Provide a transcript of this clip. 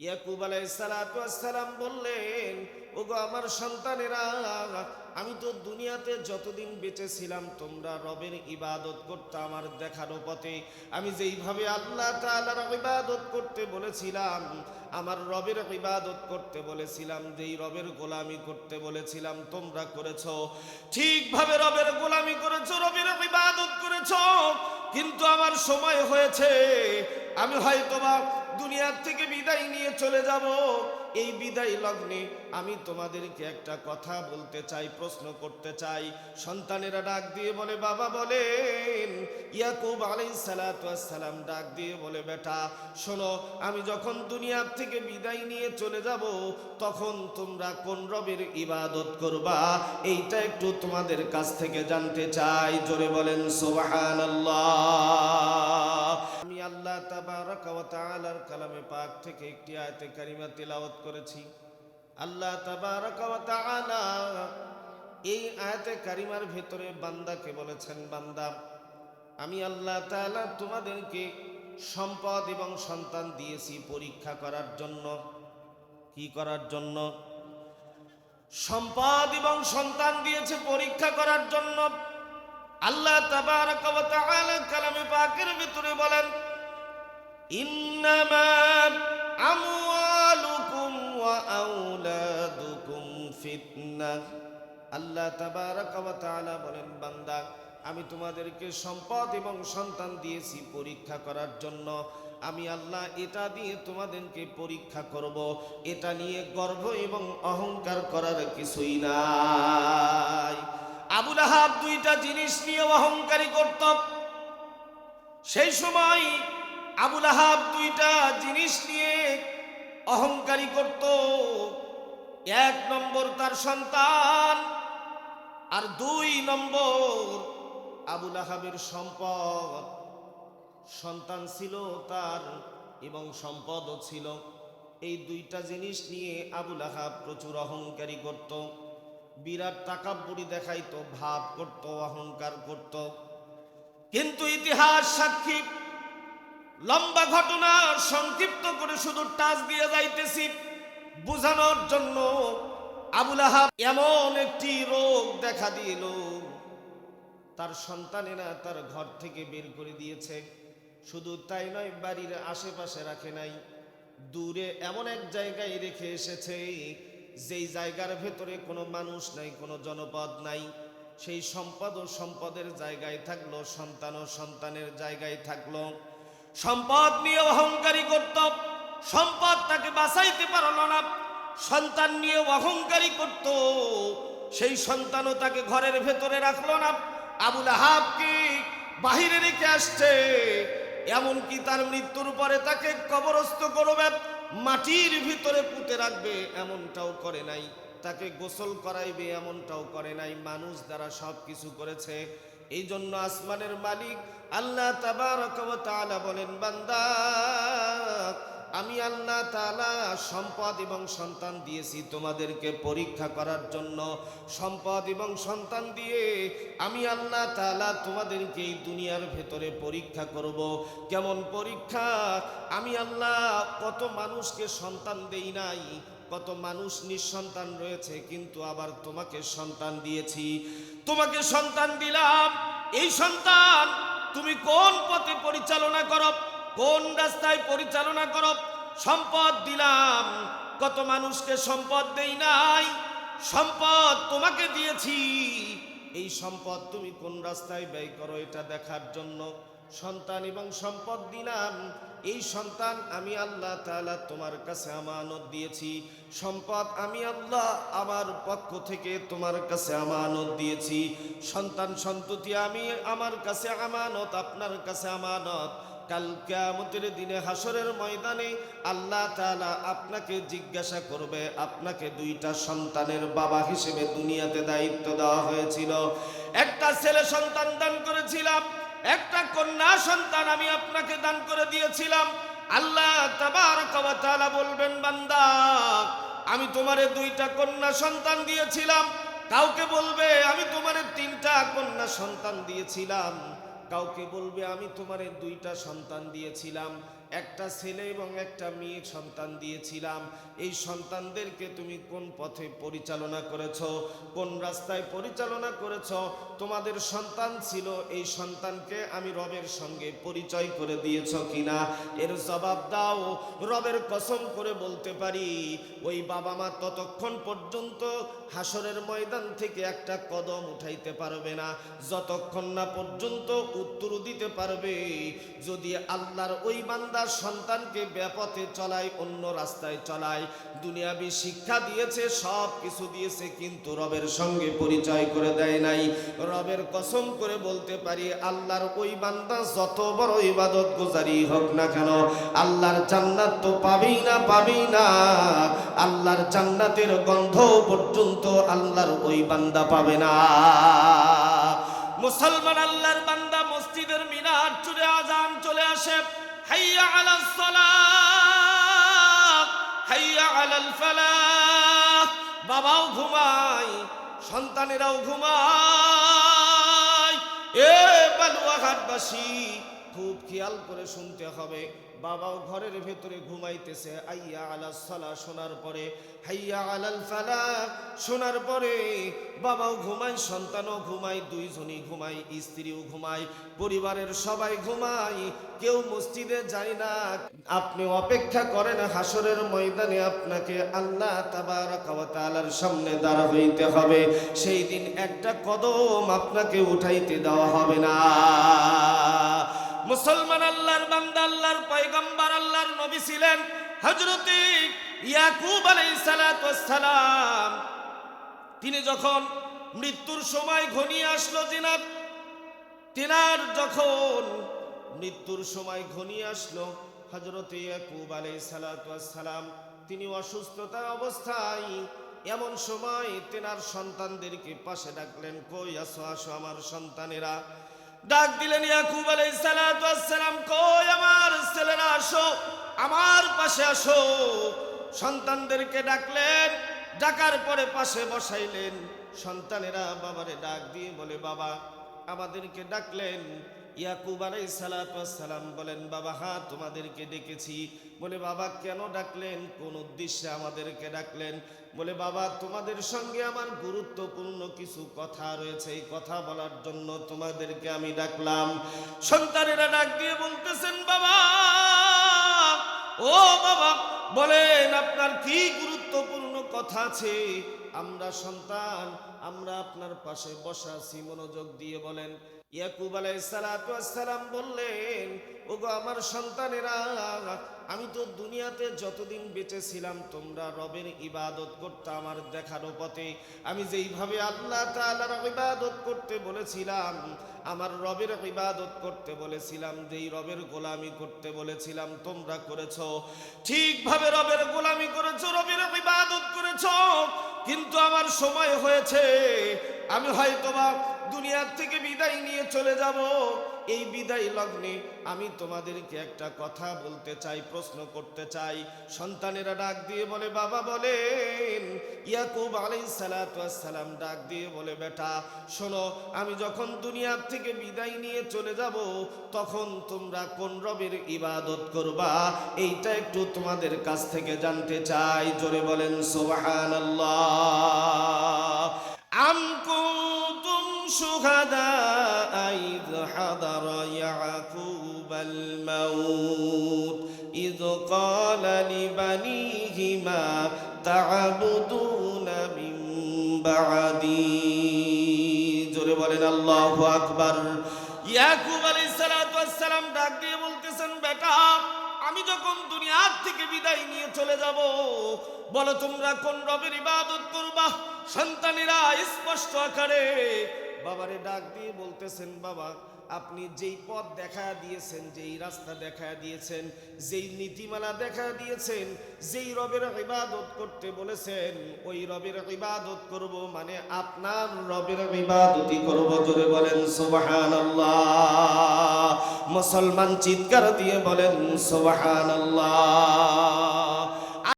ইয়াকুব আলাইহিস সালাতু ওয়াস সালাম বললেন, ওগো আমার সন্তানেরা, আমি তো দুনিয়াতে যতদিন বেঁচে ছিলাম তোমরা রবের ইবাদত করতে আমার দেখানো পথে। আমি যেইভাবে আল্লাহ তাআলার ইবাদত করতে বলেছিলাম, আমার রবের ইবাদত করতে বলেছিলাম, যেই রবের গোলামি করতে বলেছিলাম তোমরা করেছো, ঠিকভাবে রবের গোলামি করেছো, রবের ইবাদত করেছো। কিন্তু আমার সময় হয়েছে, আমি হয়তোবা দুনিয়ার থেকে বিদায় নিয়ে চলে যাব। এই বিদায় লগ্নে আমি তোমাদেরকে একটা কথা বলতে চাই, প্রশ্ন করতে চাই। সন্তানেরা ডাক দিয়ে বলে, বাবা বলেন। ইয়াকুব আলাইহিস সালাতু ওয়াস সালাম ডাক দিয়ে বলে, বেটা শোনো, আমি যখন দুনিয়ার থেকে বিদায় নিয়ে চলে যাব তখন তোমরা কোন রবের ইবাদত করবা, এইটা একটু তোমাদের কাছ থেকে জানতে চাই। জোরে বলেন সুবহানাল্লাহ। আমি আল্লাহ তাবারাকা ওয়া তাআলার কালামে পাক থেকে একটি আয়াতে কারিমা তিলাওয়াত করেছি। আল্লাহ তাবারাকা ওয়া তাআলা এই আয়াতে কারিমার ভেতরে বান্দাকে বলেছেন, বান্দা আমি আল্লাহ তাআলা তোমাদেরকে সম্পদ এবং সন্তান দিয়েছি পরীক্ষা করার জন্য। কি করার জন্য? সম্পদ এবং সন্তান দিয়েছে পরীক্ষা করার জন্য। আল্লাহ তাবারাকা ওয়া তাআলা কালামে পাকের ভিতরে বলেন, ইন্নামা আমওয়ালুকুম ওয়া আওলাদুকুম ফিতনাহ। আল্লাহ তাবারাকা ওয়া তাআলা বলেন, বান্দা আমি তোমাদেরকে সম্পদ এবং সন্তান দিয়েছি পরীক্ষা করার জন্য। আমি আল্লাহ এটা দিয়ে তোমাদেরকে পরীক্ষা করব, এটা নিয়ে গর্ব এবং অহংকার করার কিছুই নাই। আবু লাহাব দুইটা জিনিস নিয়ে অহংকারী করত। সেই সময় আবু লাহাব দুইটা জিনিস নিয়ে অহংকারী করত। এক নম্বর তার সন্তান, আর দুই নম্বর আবু লাহাবের সম্পদ। সন্তান ছিল তার এবং সম্পদও ছিল। এই দুইটা জিনিস নিয়ে আবু লাহাব প্রচুর অহংকারী করত, বিরাট তাকাব্বুরি দেখাইতো, ভাব করত, অহংকার করত। কিন্তু ইতিহাস সাক্ষী, লম্বা ঘটনা সংক্ষিপ্ত করে শুধু টাচ দিয়ে যাইতেছি বুঝানোর জন্য। আবু লাহাব এমন একটি রোগ দেখা দিল, তার সন্তানেরা তার ঘর থেকে বের করে দিয়েছে। শুধু তাই নয়, বাড়ির আশেপাশে রাখে নাই, দূরে এমন এক জায়গায় রেখে এসেছে যেই জায়গার ভেতরে কোনো মানুষ নাই, কোনো জনপদ নাই। সেই সম্পদ ও সম্পদের জায়গায় থাকলো, সন্তান ও সন্তানের জায়গায় থাকলো। সম্পদ নিয়ে অহংকারী করত, সম্পদ তাকে বাঁচাইতে পারল না। সন্তান নিয়ে অহংকারী করত, সেই সন্তানও তাকে ঘরের ভেতরে রাখলো না। আবু লাহাবকে বাহিরে রেখে আসছে, এমনকি তার মৃত্যুর পরে তাকে কবরস্থ করবে, মাটির ভিতরে পুঁতে রাখবে, এমনটাও করে নাই। তাকে গোসল করাইবে, এমনটাও করে নাই। মানুষ দ্বারা সব কিছু করেছে। এই জন্য আসমানের মালিক আল্লাহ তাবারাকা ওয়া তাআলা বলেন, বান্দা আমি আল্লাহ তাআলা সম্পদ এবং সন্তান দিয়েছি তোমাদেরকে পরীক্ষা করার জন্য। সম্পদ এবং সন্তান দিয়ে আমি আল্লাহ তাআলা তোমাদেরকে এই দুনিয়ার ভেতরে পরীক্ষা করব। কেমন পরীক্ষা? আমি আল্লাহ কত মানুষকে সন্তান দেই নাই, কত মানুষ নিঃসন্তান রয়েছে, কিন্তু আবার তোমাকে সন্তান দিয়েছি। তোমাকে সন্তান দিলাম, এই সন্তান তুমি কোন পথে পরিচালনা করো, কোন রাস্তায় পরিচালনা করো। সম্পদ দিলাম, কত মানুষকে সম্পদ দেই নাই, সম্পদ তোমাকে দিয়েছি। এই সম্পদ তুমি কোন রাস্তায় ব্যয় করো এটা দেখার জন্য সন্তান এবং সম্পদ দিলাম। এই সন্তান আমি আল্লাহ তাআলা তোমার কাছে আমানত দিয়েছি। সম্পদ আমি আল্লাহ আমার পক্ষ থেকে তোমার কাছে আমানত দিয়েছি। সন্তান সন্ততি আমি আমার কাছে আমানত, আপনার কাছে আমানত। কাল কিয়ামতের দিনে হাসরের ময়দানে আল্লাহ তাআলা আপনাকে জিজ্ঞাসা করবে, আপনাকে দুইটা সন্তানের বাবা হিসেবে দুনিয়াতে দায়িত্ব দেওয়া হয়েছিল। একটা ছেলে সন্তান দান করেছিলাম, একটা কন্যা সন্তান আমি আপনাকে দান করে দিয়েছিলাম। আল্লাহ তাবারাকা ওয়া তাআলা বলবেন, বান্দা আমি তোমারে দুইটা কন্যা সন্তান দিয়েছিলাম। কাউকে বলবে আমি তোমারে তিনটা কন্যা সন্তান দিয়েছিলাম, কাউকে বলবে আমি তোমারে দুইটা সন্তান দিয়েছিলাম। একটা ছেলে এবং একটা মেয়ে সন্তান দিয়েছিলাম, এই সন্তানদেরকে তুমি কোন পথে পরিচালনা করেছো, কোন রাস্তায় পরিচালনা করেছো? তোমাদের সন্তান ছিল, এই সন্তানকে আমি রবের সঙ্গে পরিচয় করে দিয়েছো কিনা? এর জবাব দাও। রবের কসম করে বলতে পারি, ওই বাবা মা ততক্ষণ পর্যন্ত হাসরের ময়দান থেকে একটা কদম উঠাইতে পারবে না, যতক্ষণ না পর্যন্ত উত্তর দিতে পারবে যদি আল্লাহর ওই বান্দার সন্তানকে ব্যাপথে চলায়, অন্য রাস্তায় চলায়। দুনিয়াবি শিক্ষা দিয়েছে, সব কিছু দিয়েছে, কিন্তু রবের সঙ্গে পরিচয় করে দেয় নাই। রবের কসম করে বলতে পারি, আল্লাহর ওই বান্দা যত বড় ইবাদত গুজারি হোক না কেন, আল্লাহর জান্নাত তো পাবেই না, পাবেই না। আল্লাহর জান্নাতের গন্ধ পর্যন্ত আল্লাহর ওই বান্দা পাবে না। মুসলমান আল্লাহর বান্দা মসজিদের মিনার চুড়ে আজান চলে আসে, হাইয়া আলাস সালাত, হাইয়া আলাল ফালাহ। বাবাও ঘুমায়, সন্তানেরাও ঘুমায়। এ বালুয়াঘাটবাসী, খুব খেয়াল করে শুনতে হবে। বাবাও ঘরের ভেতরে ঘুমাইতেছে, আইয়া আলাস সালাহ শোনার পরে, হাইয়া আলাল ফালাহ শোনার পরে বাবাও ঘুমায়, সন্তানও ঘুমায়, দুইজনই ঘুমায়, স্ত্রীও ঘুমায়, পরিবারের সবাই ঘুমায়, কেউ মসজিদে যায় না। আপনি অপেক্ষা করেন হাসরের ময়দানে আপনাকে আল্লাহ তাবারাকা ওয়া তাআলার সামনে দাঁড়া হইতে হবে। সেই দিন একটা কদম আপনাকে উঠাইতে দেওয়া হবে না। মুসলমান আল্লাহর বান্দা, আল্লাহর পয়গম্বর, আল্লাহর নবী ছিলেন হযরত ইয়াকুব আলাইহিস সালাতু ওয়াস সালাম। তিনি যখন মৃত্যুর সময় ঘনিয়ে আসলো, তিনার যখন মৃত্যুর সময় ঘনিয়ে আসলো, হযরত ইয়াকুব আলাইহিস সালাতু ওয়াস সালাম তিনি অসুস্থতার অবস্থায়, এমন সময় তেনার সন্তানদেরকে পাশে ডাকলেন, কই আসো, আসো আমার সন্তানেরা। ডাক দিলেন ইয়াকুব আলাইহিস সালাতু ওয়াস সালাম, কই আমার ছেলেরা, আসো আমার পাশে আসো। সন্তানদেরকে ডাকলেন, ডাকার পরে পাশে বসাইলেন। সন্তানেরা বাবারে ডাক দিয়ে বলে, বাবা আমাদেরকে ডাকলেন? ইয়াকুব আলাইহিস সালাতু ওয়াস সালাম বলেন, বাবা হ্যাঁ তোমাদেরকে ডেকেছি। বলে, বাবা কেন ডাকলেন, কোন উদ্দেশ্যে আমাদেরকে ডাকলেন? বলে, বাবা তোমাদের সঙ্গে আমার গুরুত্বপূর্ণ কিছু কথা রয়েছে, এই কথা বলার জন্য তোমাদেরকে আমি ডাকলাম। সন্তানেরা ডাক দিয়ে বলতেছেন, বাবা ও বাবা বলেন আপনার কি গুরুত্বপূর্ণ কথা আছে? আমরা সন্তান, আমরা আপনার পাশে বসা আছি, মনোযোগ দিয়ে বলেন। ইয়াকুব আলাইহিস সালাতু ওয়াস সালাম বললেন, ওগো আমার সন্তানেরা, আমি তো দুনিয়াতে যতদিন বেঁচে ছিলাম তোমরা রবের ইবাদত করতে আমার দেখানো পথে। আমি যেইভাবে আল্লাহ তাআলার ইবাদত করতে বলেছিলাম, আমার রবের ইবাদত করতে বলেছিলাম, যেই রবের গোলামি করতে বলেছিলাম তোমরা করেছো, ঠিকভাবে রবের গোলামি করেছো, রবের ইবাদত করেছো। কিন্তু আমার সময় হয়েছে, আমি হয়তোবা দুনিয়ার থেকে বিদায় নিয়ে চলে যাব। এই বিদায় লগ্নে আমি তোমাদেরকে একটা কথা বলতে চাই, প্রশ্ন করতে চাই। সন্তানেরা ডাক দিয়ে বলে, বাবা বলেন। ইয়াকুব আলাইহিস সালাতু ওয়াস সালাম ডাক দিয়ে বলে, বেটা শোনো, আমি যখন দুনিয়ার থেকে বিদায় নিয়ে চলে যাব, তখন তোমরা কোন রবের ইবাদত করবা, এইটা একটু তোমাদের কাছ থেকে জানতে চাই। জোরে বলেন সুবহানাল্লাহ। আম কুনতুম শুহাদা ইয হাদারা ইয়াকুবাল মাউত ইয ক্বালা লিবানিহি মা তা'বুদুনা মিন বা'দি। জোরে বলেন আল্লাহু আকবার। ইয়াকুব আলাইহিস সালাতু ওয়াস সালাম ডাক দিয়ে বলতেছেন, বেটা আমি যখন দুনিয়ার থেকে বিদায় নিয়ে চলে যাব, বলো তোমরা কোন রবের ইবাদত করবা? সন্তানেরা স্পষ্ট আকারে বাবারে ডাক দিয়ে বলতেছেন, বাবা আপনি যেই পথ দেখা দিয়েছেন, যেই রাস্তা দেখা দিয়েছেন, যেই নীতিমালা দেখা দিয়েছেন, যেই রবের ইবাদত করতে বলেছেন, ওই রবের ইবাদত করব, মানে আপনার রবের ইবাদতই করব। জোরে বলেন সুবহানাল্লাহ। মুসলমান চিৎকার দিয়ে বলেন সুবহানাল্লাহ।